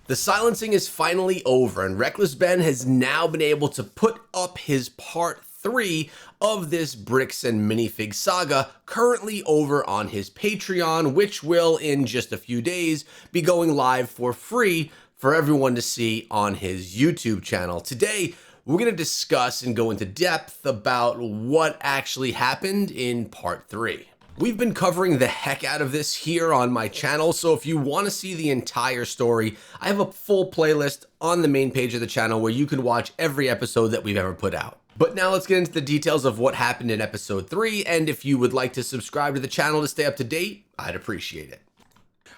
The silencing is finally over, and Reckless Ben has now been able to put up his part 3 of this Bricks and Minifigs saga, currently over on his Patreon, which will, in just a few days, be going live for free for everyone to see on his YouTube channel. Today, we're going to discuss and go into depth about what actually happened in part 3. We've been covering the heck out of this here on my channel, so if you want to see the entire story, I have a full playlist on the main page of the channel where you can watch every episode that we've ever put out. But now let's get into the details of what happened in episode 3, and if you would like to subscribe to the channel to stay up to date, I'd appreciate it.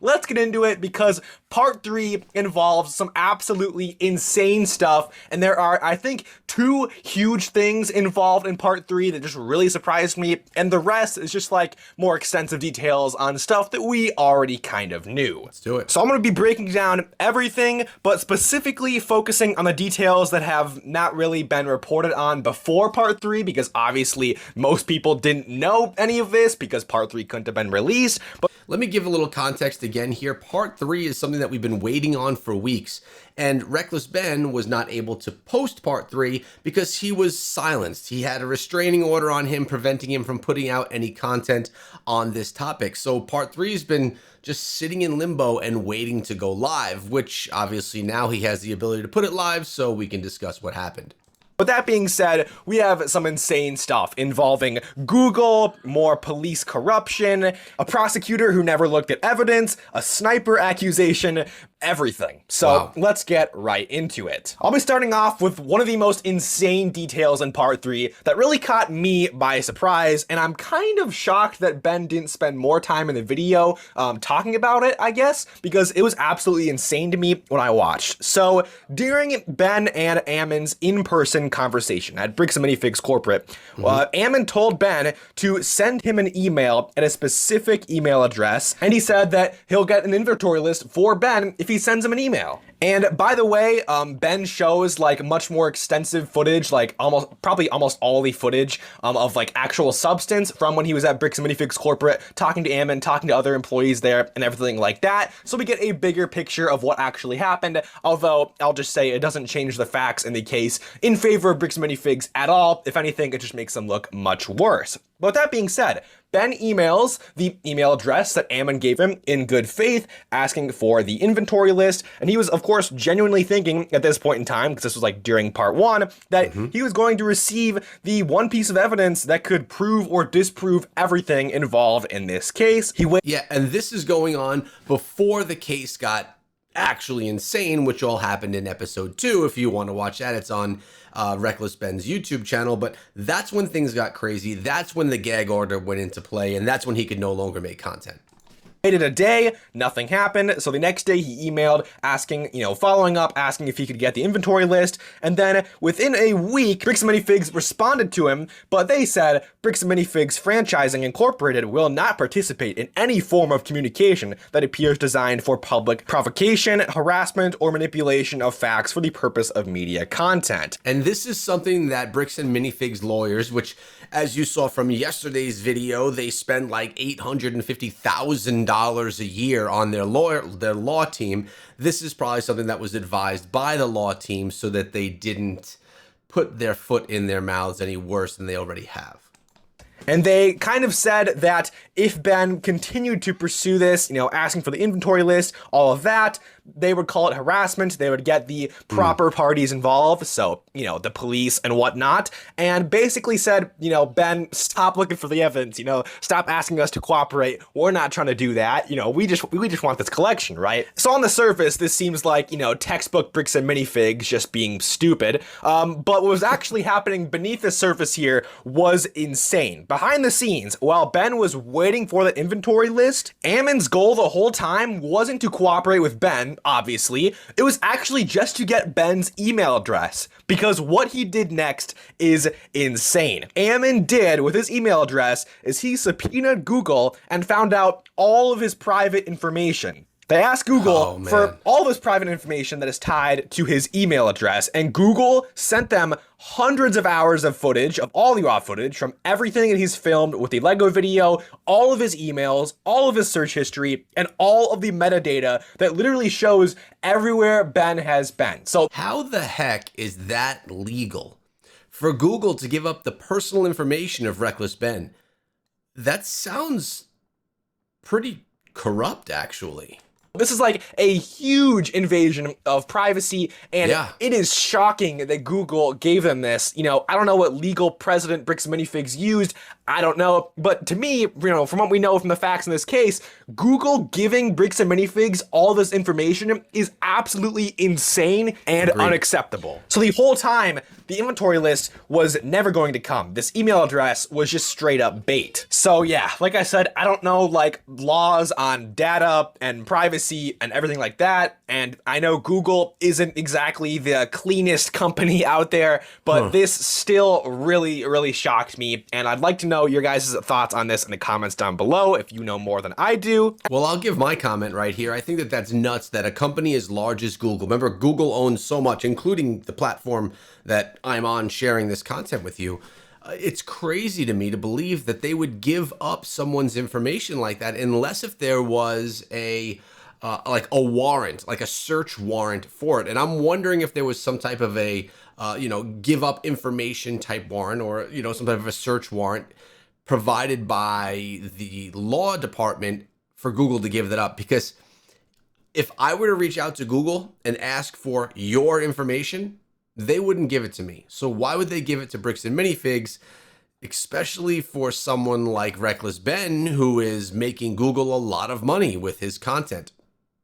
Let's get into it because part 3 involves some absolutely insane stuff, and there are, I think, 2 huge things involved in part 3 that just really surprised me, and the rest is just like more extensive details on stuff that we already kind of knew. Let's do it. So I'm going to be breaking down everything, but specifically focusing on the details that have not really been reported on before part 3, because obviously most people didn't know any of this because part 3 couldn't have been released. But let me give a little context again here. Part 3 is something that we've been waiting on for weeks, and Reckless Ben was not able to post part 3 because he was silenced. He had a restraining order on him preventing him from putting out any content on this topic. So part 3 has been just sitting in limbo and waiting to go live, which obviously now he has the ability to put it live so we can discuss what happened. With that being said, we have some insane stuff involving Google, more police corruption, a prosecutor who never looked at evidence, a sniper accusation, everything. So Wow. Let's get right into it. I'll be starting off with one of the most insane details in part 3 that really caught me by surprise, and I'm kind of shocked that Ben didn't spend more time in the video talking about it, I guess, because it was absolutely insane to me when I watched. So during Ben and Ammon's in-person conversation at Bricks Minifigs corporate, Ammon told Ben to send him an email at a specific email address, and he said that he'll get an inventory list for Ben if he sends him an email. And by the way, Ben shows like much more extensive footage, like probably almost all the footage of like actual substance from when he was at Bricks Minifigs corporate, talking to Ammon, talking to other employees there, and everything like that. So we get a bigger picture of what actually happened. Although I'll just say it doesn't change the facts in the case in favor of Bricks Minifigs at all. If anything, it just makes them look much worse. But with that being said, Ben emails the email address that Ammon gave him in good faith, asking for the inventory list. And he was, of course, genuinely thinking at this point in time, because this was like during part 1, that he was going to receive the one piece of evidence that could prove or disprove everything involved in this case. Yeah, and this is going on before the case got actually insane, which all happened in episode 2. If you want to watch that, it's on Reckless Ben's YouTube channel. But that's when things got crazy. That's when the gag order went into play, and that's when he could no longer make content. Waited a day, nothing happened. So the next day he emailed asking, following up, asking if he could get the inventory list. And then within a week, Bricks Minifigs responded to him, but they said Bricks Minifigs Franchising Incorporated will not participate in any form of communication that appears designed for public provocation, harassment, or manipulation of facts for the purpose of media content. And this is something that Bricks and Minifigs lawyers, which as you saw from yesterday's video, they spend like $850,000 a year on their law team. This is probably something that was advised by the law team so that they didn't put their foot in their mouths any worse than they already have. And they kind of said that if Ben continued to pursue this, asking for the inventory list, all of that, they would call it harassment. They would get the proper parties involved. So, the police and whatnot. And basically said, Ben, stop looking for the evidence, stop asking us to cooperate. We're not trying to do that. We just want this collection, right? So on the surface, this seems like, textbook Bricks and Minifigs just being stupid. But what was actually happening beneath the surface here was insane. Behind the scenes, while Ben was waiting for the inventory list, Ammon's goal the whole time wasn't to cooperate with Ben, obviously. It was actually just to get Ben's email address, because what he did next is insane. Ammon did with his email address is he subpoenaed Google and found out all of his private information. They asked Google for man. all this private information that is tied to his email address, and Google sent them hundreds of hours of footage, of all the raw footage from everything that he's filmed with the Lego video, all of his emails, all of his search history, and all of the metadata that literally shows everywhere Ben has been. So How the heck is that legal? For Google to give up the personal information of Reckless Ben? That sounds pretty corrupt, actually. this is like a huge invasion of privacy, and Yeah. it is shocking that Google gave them this. You know, I don't know what legal precedent Bricks Minifigs used. I don't know, but to me, you know, from what we know from the facts in this case, Google giving Bricks and Minifigs all this information is absolutely insane and Agreed. unacceptable. So the whole time, the inventory list was never going to come. This email address was just straight up bait. So yeah, like I said, I don't know like laws on data and privacy and everything like that. And I know Google isn't exactly the cleanest company out there, but this still really, really shocked me. And I'd like to know your guys' thoughts on this in the comments down below if you know more than I do. Well, I'll give my comment right here. I think that that's nuts that a company as large as Google, remember Google owns so much, including the platform that I'm on sharing this content with you. It's crazy to me to believe that they would give up someone's information like that unless if there was a like a warrant, like a search warrant for it. And I'm wondering if there was some type of a give up information type warrant, or some type of a search warrant provided by the law department for Google to give that up. Because if I were to reach out to Google and ask for your information, they wouldn't give it to me. So why would they give it to Bricks and Minifigs, especially for someone like Reckless Ben, who is making Google a lot of money with his content?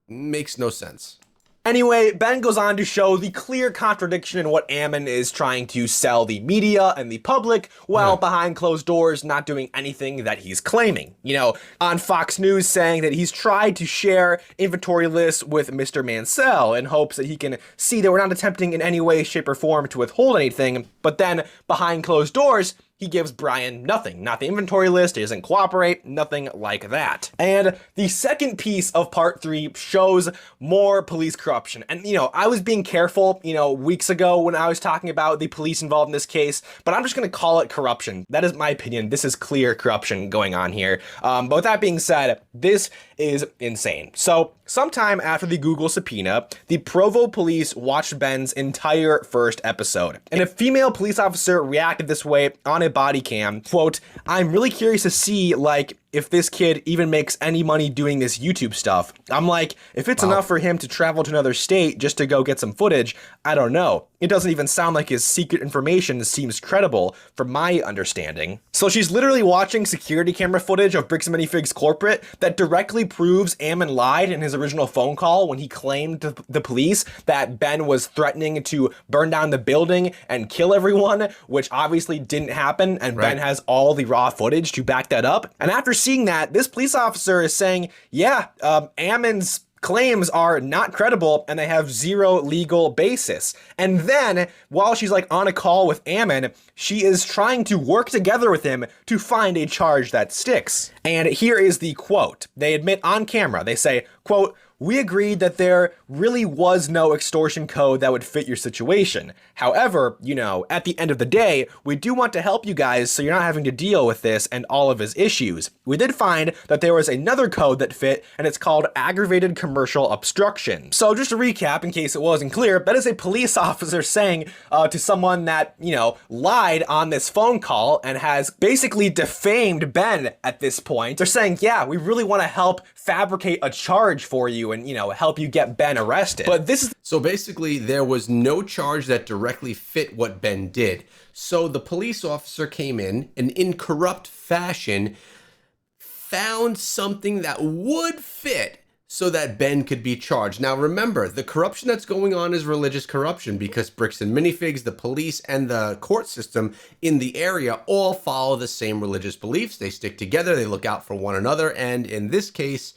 Makes no sense. Anyway, Ben goes on to show the clear contradiction in what Ammon is trying to sell the media and the public, while behind closed doors not doing anything that he's claiming. You know, on Fox News saying that he's tried to share inventory lists with Mr. Mansell in hopes that he can see that we're not attempting in any way, shape, or form to withhold anything, but then behind closed doors, he gives Brian nothing, not the inventory list, he doesn't cooperate, nothing like that. And the second piece of part 3 shows more police corruption. And, I was being careful, weeks ago when I was talking about the police involved in this case, but I'm just going to call it corruption. That is my opinion. This is clear corruption going on here. But with that being said, this is insane. So sometime after the Google subpoena, the Provo police watched Ben's entire first episode. And a female police officer reacted this way on a body cam, quote, "I'm really curious to see, like, if this kid even makes any money doing this YouTube stuff. I'm like, if it's enough for him to travel to another state just to go get some footage, I don't know. It doesn't even sound like his secret information seems credible from my understanding." So she's literally watching security camera footage of Bricks Minifigs corporate that directly proves Ammon lied in his original phone call when he claimed to the police that Ben was threatening to burn down the building and kill everyone, which obviously didn't happen, and Ben has all the raw footage to back that up. And after seeing that, this police officer is saying, yeah, Ammon's claims are not credible and they have zero legal basis. And then while she's like on a call with Ammon, she is trying to work together with him to find a charge that sticks. And here is the quote. They admit on camera, they say, quote, "We agreed that there really was no extortion code that would fit your situation. However, at the end of the day, we do want to help you guys so you're not having to deal with this and all of his issues. We did find that there was another code that fit, and it's called aggravated commercial obstruction." So just to recap, in case it wasn't clear, that is a police officer saying to someone that, lied on this phone call and has basically defamed Ben at this point. They're saying, yeah, we really want to help fabricate a charge for you and, help you get Ben arrested. But this is... So basically, there was no charge that directly fit what Ben did. So the police officer came in and in corrupt fashion found something that would fit so that Ben could be charged. Now remember, the corruption that's going on is religious corruption because Bricks and Minifigs, the police, and the court system in the area all follow the same religious beliefs. They stick together, they look out for one another, and in this case,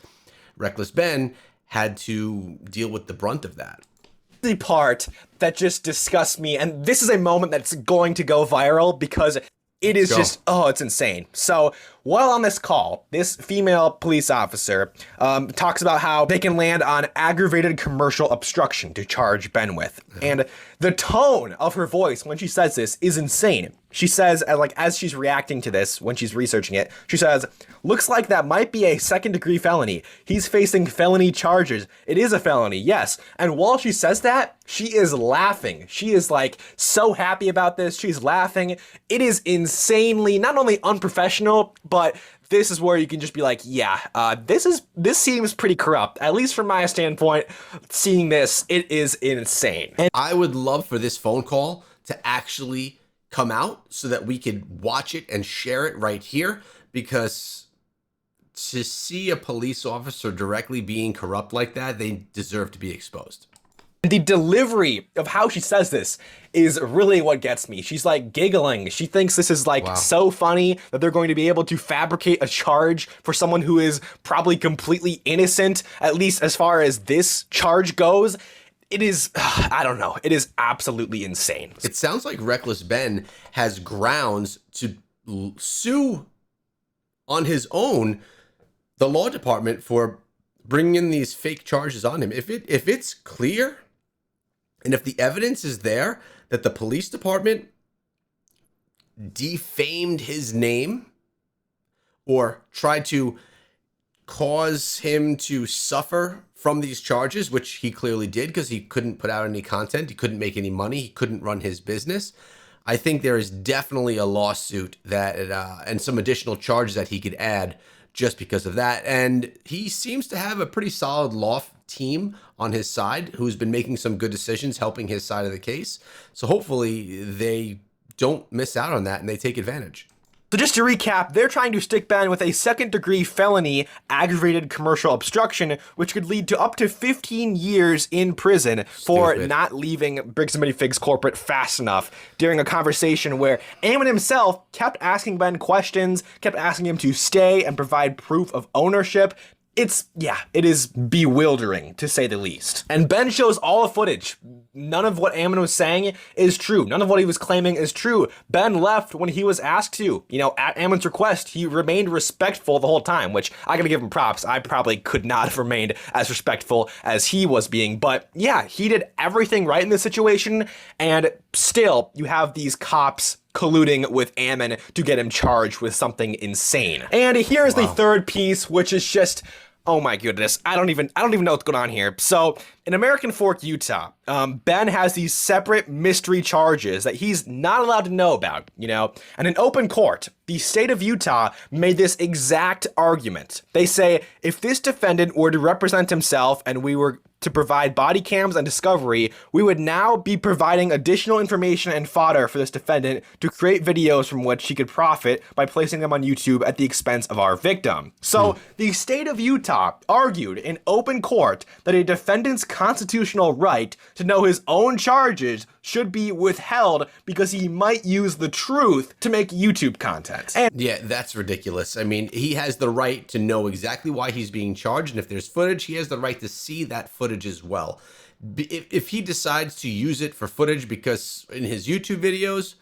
Reckless Ben had to deal with the brunt of that. The part that just disgusts me, and this is a moment that's going to go viral because it is just, it's insane. So While on this call, this female police officer talks about how they can land on aggravated commercial obstruction to charge Ben with. And the tone of her voice when she says this is insane. She says, as she's reacting to this, when she's researching it, she says, "Looks like that might be a second-degree felony. He's facing felony charges. It is a felony, yes." And while she says that, she is laughing. She is so happy about this. She's laughing. It is insanely, not only unprofessional, but this is where you can just be like, yeah, this seems pretty corrupt. At least from my standpoint, seeing this, it is insane. And I would love for this phone call to actually come out so that we could watch it and share it right here, because to see a police officer directly being corrupt like that, they deserve to be exposed. the delivery of how she says this is really what gets me. She's giggling. She thinks this is Wow. so funny that they're going to be able to fabricate a charge for someone who is probably completely innocent, at least as far as this charge goes. It is, I don't know. It is absolutely insane. It sounds like Reckless Ben has grounds to sue on his own the law department for bringing in these fake charges on him. If it's clear and if the evidence is there that the police department defamed his name or tried to cause him to suffer from these charges, which he clearly did because he couldn't put out any content, he couldn't make any money, he couldn't run his business, I think there is definitely a lawsuit that and some additional charges that he could add just because of that. And he seems to have a pretty solid law team on his side who's been making some good decisions, helping his side of the case. So hopefully they don't miss out on that and they take advantage. So just to recap, they're trying to stick Ben with a second-degree felony, aggravated commercial obstruction, which could lead to up to 15 years in prison for not leaving Bricks Minifigs corporate fast enough, during a conversation where Ammon himself kept asking Ben questions, kept asking him to stay and provide proof of ownership. It is bewildering, to say the least. And Ben shows all the footage. None of what Ammon was saying is true. None of what he was claiming is true. Ben left when he was asked to. At Ammon's request, he remained respectful the whole time, which I gotta give him props. I probably could not have remained as respectful as he was being. But yeah, he did everything right in this situation, and still, you have these cops colluding with Ammon to get him charged with something insane. And here's the third piece, which is just, oh my goodness, I don't even know what's going on here. So in American Fork, Utah, Ben has these separate mystery charges that he's not allowed to know about, And in open court, the state of Utah made this exact argument. They say, if this defendant were to represent himself and we were to provide body cams and discovery, we would now be providing additional information and fodder for this defendant to create videos from which he could profit by placing them on YouTube at the expense of our victim. So the state of Utah argued in open court that a defendant's constitutional right to know his own charges should be withheld because he might use the truth to make YouTube content. And yeah, that's ridiculous. I mean, he has the right to know exactly why he's being charged, and if there's footage, he has the right to see that footage as well. If he decides to use it for footage because in his YouTube videos,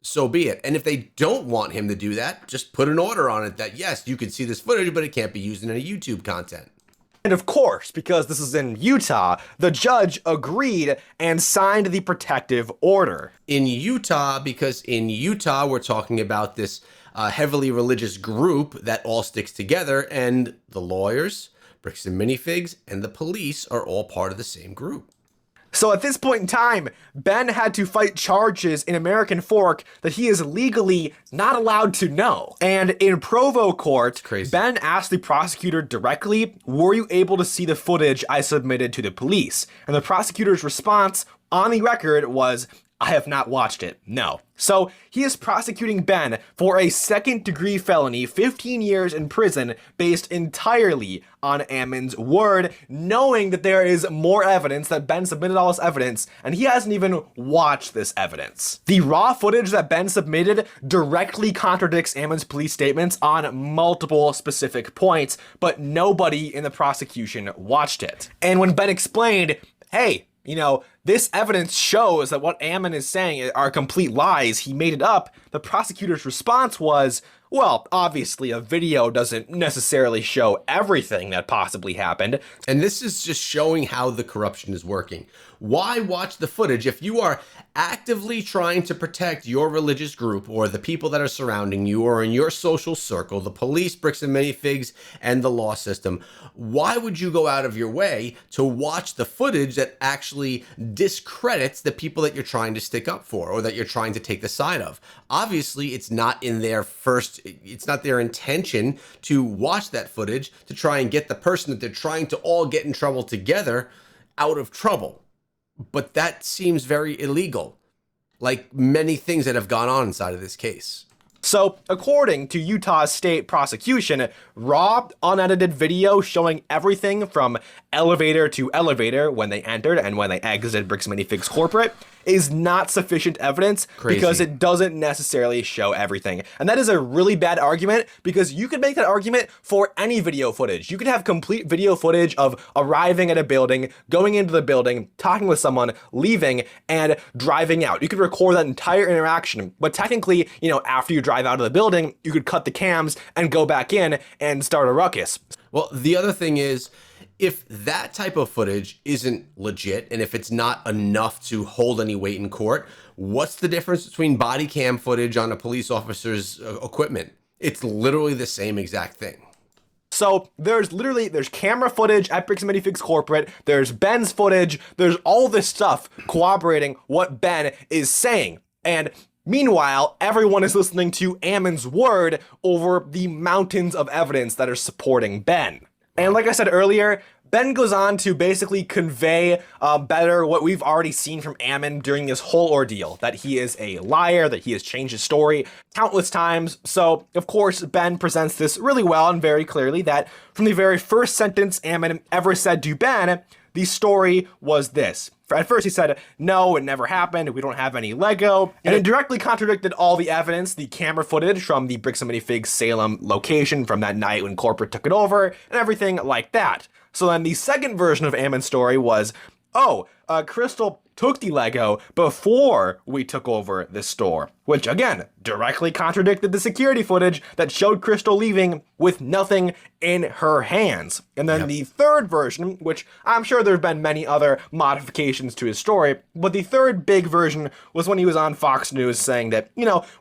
so be it. And if they don't want him to do that, just put an order on it that, yes, you can see this footage, but it can't be used in any YouTube content. And of course, because this is in Utah, the judge agreed and signed the protective order. In Utah, because in Utah, we're talking about this heavily religious group that all sticks together, and the lawyers, Bricks and Minifigs, and the police are all part of the same group. So at this point in time, Ben had to fight charges in American Fork that he is legally not allowed to know. And in Provo court, Ben asked the prosecutor directly, "Were you able to see the footage I submitted to the police?" And the prosecutor's response on the record was, "I have not watched it, no." So he is prosecuting Ben for a second-degree felony, 15 years in prison, based entirely on Ammon's word, knowing that there is more evidence, that Ben submitted all this evidence, and he hasn't even watched this evidence. The raw footage that Ben submitted directly contradicts Ammon's police statements on multiple specific points, but nobody in the prosecution watched it. And when Ben explained, hey, this evidence shows that what Ammon is saying are complete lies, he made it up, the prosecutor's response was, Well, obviously, a video doesn't necessarily show everything that possibly happened. And this is just showing how the corruption is working. Why watch the footage if you are actively trying to protect your religious group or the people that are surrounding you or in your social circle, the police, Bricks and Minifigs, and the law system? Why would you go out of your way to watch the footage that actually discredits the people that you're trying to stick up for or that you're trying to take the side of? Obviously, it's not their intention to watch that footage to try and get the person that they're trying to all get in trouble together out of trouble. But that seems very illegal, like many things that have gone on inside of this case. So, according to Utah's state prosecution, raw, unedited video showing everything from elevator to elevator when they entered and when they exited Bricks Minifigs corporate is not sufficient evidence because it doesn't necessarily show everything. And that is a really bad argument because you could make that argument for any video footage. You could have complete video footage of arriving at a building, going into the building, talking with someone, leaving, and driving out. You could record that entire interaction, but technically, after you drive out of the building, you could cut the cams and go back in and start a ruckus. Well, the other thing is, if that type of footage isn't legit and if it's not enough to hold any weight in court, what's the difference between body cam footage on a police officer's equipment? It's literally the same exact thing. So there's camera footage at Bricks Minifigs corporate, there's Ben's footage, there's all this stuff corroborating what Ben is saying. And meanwhile, everyone is listening to Ammon's word over the mountains of evidence that are supporting Ben. And like I said earlier, Ben goes on to basically convey better what we've already seen from Ammon during this whole ordeal, that he is a liar, that he has changed his story countless times. So, of course, Ben presents this really well and very clearly that from the very first sentence Ammon ever said to Ben, the story was this. At first he said, no, it never happened, we don't have any Lego, and it directly contradicted all the evidence, the camera footage from the Bricks and Minifigs Salem location from that night when corporate took it over, and everything like that. So then the second version of Ammon's story was, Crystal took the Lego before we took over this store, which again, directly contradicted the security footage that showed Crystal leaving with nothing in her hands. And then the third version, which I'm sure there've been many other modifications to his story, but the third big version was when he was on Fox News saying that,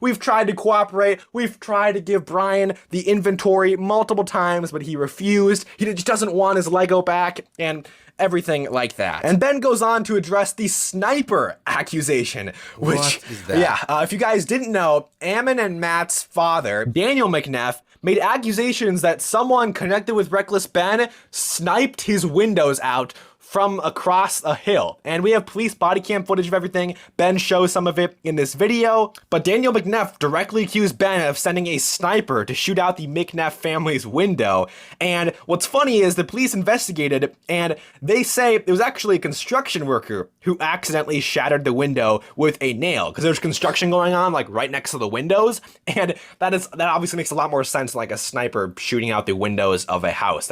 we've tried to cooperate, we've tried to give Brian the inventory multiple times, but he refused. He just doesn't want his Lego back, and everything like that. And Ben goes on to address the sniper accusation, which, what is that? If you guys didn't know, Ammon and Matt's father, Daniel McNeff, made accusations that someone connected with Reckless Ben sniped his windows out from across a hill. And we have police body cam footage of everything. Ben shows some of it in this video, but Daniel McNeff directly accused Ben of sending a sniper to shoot out the McNeff family's window. And what's funny is the police investigated and they say it was actually a construction worker who accidentally shattered the window with a nail because there's construction going on like right next to the windows. And that obviously makes a lot more sense like a sniper shooting out the windows of a house.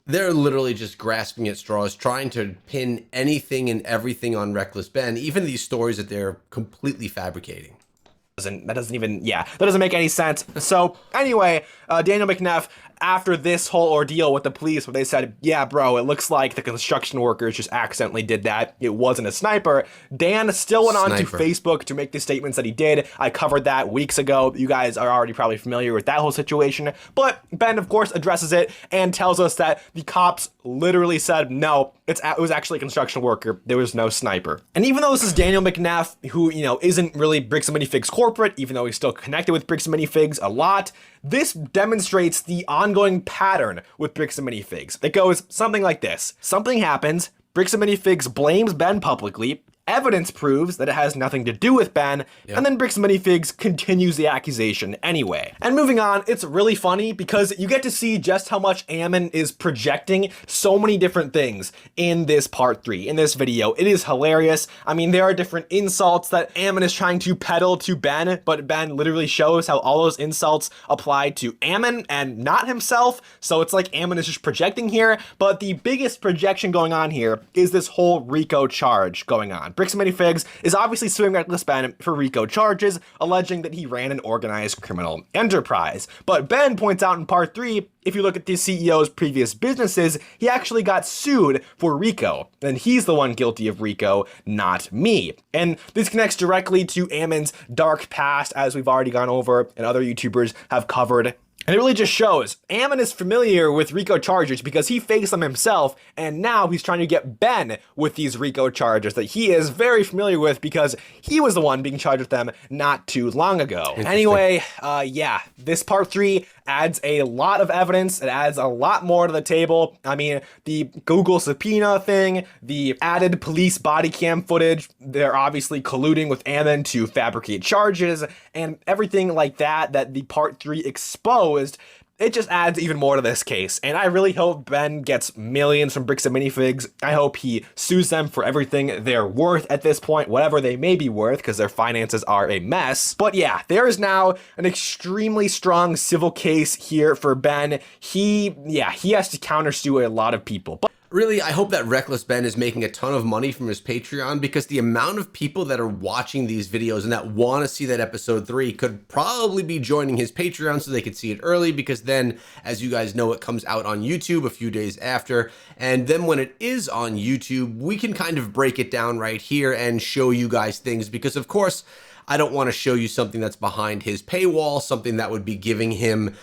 They're literally just grasping at straws, trying to pin anything and everything on Reckless Ben, even these stories that they're completely fabricating. That doesn't make any sense. So anyway, Daniel McNeff, after this whole ordeal with the police, where they said, yeah, bro, it looks like the construction workers just accidentally did that. It wasn't a sniper. Dan still went on to Facebook to make the statements that he did. I covered that weeks ago. You guys are already probably familiar with that whole situation. But Ben, of course, addresses it and tells us that the cops literally said, no, it was actually a construction worker. There was no sniper. And even though this is Daniel McNeff, who, isn't really Bricks and Minifigs corporate, even though he's still connected with Bricks and Minifigs a lot, this demonstrates the ongoing pattern with Bricks and Minifigs. It goes something like this. Something happens, Bricks and Minifigs blames Ben publicly, evidence proves that it has nothing to do with Ben, and then Bricks and Minifigs continues the accusation anyway. And moving on, it's really funny because you get to see just how much Ammon is projecting so many different things in this part 3, in this video. It is hilarious. I mean, there are different insults that Ammon is trying to peddle to Ben, but Ben literally shows how all those insults apply to Ammon and not himself, so it's like Ammon is just projecting here, but the biggest projection going on here is this whole RICO charge going on. Bricks Minifigs is obviously suing Reckless Ben for RICO charges, alleging that he ran an organized criminal enterprise. But Ben points out in part 3, if you look at the CEO's previous businesses, he actually got sued for RICO, and he's the one guilty of RICO, not me. And this connects directly to Ammon's dark past, as we've already gone over and other YouTubers have covered. And it really just shows Ammon is familiar with RICO charges because he faced them himself, and now he's trying to get Ben with these RICO charges that he is very familiar with because he was the one being charged with them not too long ago. Anyway, yeah, this part 3 adds a lot of evidence. It adds a lot more to the table. I mean, the Google subpoena thing, the added police body cam footage, they're obviously colluding with Ammon to fabricate charges, and everything like that the part 3 exposed. It just adds even more to this case, and I really hope Ben gets millions from Bricks and Minifigs. I hope he sues them for everything they're worth at this point, whatever they may be worth, because their finances are a mess. But yeah, there is now an extremely strong civil case here for Ben. He has to countersue a lot of people. Really, I hope that Reckless Ben is making a ton of money from his Patreon, because the amount of people that are watching these videos and that want to see that episode 3 could probably be joining his Patreon so they could see it early, because then, as you guys know, it comes out on YouTube a few days after. And then when it is on YouTube, we can kind of break it down right here and show you guys things, because of course, I don't want to show you something that's behind his paywall, something that would be giving him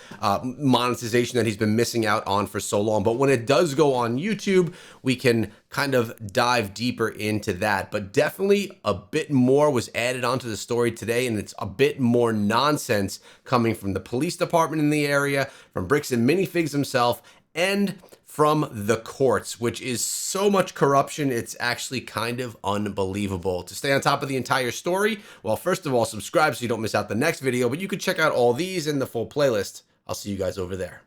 monetization that he's been missing out on for so long. But when it does go on YouTube, we can kind of dive deeper into that. But definitely a bit more was added onto the story today, and it's a bit more nonsense coming from the police department in the area, from Bricks and Minifigs himself, and from the courts, which is so much corruption, it's actually kind of unbelievable. To stay on top of the entire story, well, first of all, subscribe so you don't miss out the next video, but you can check out all these in the full playlist. I'll see you guys over there.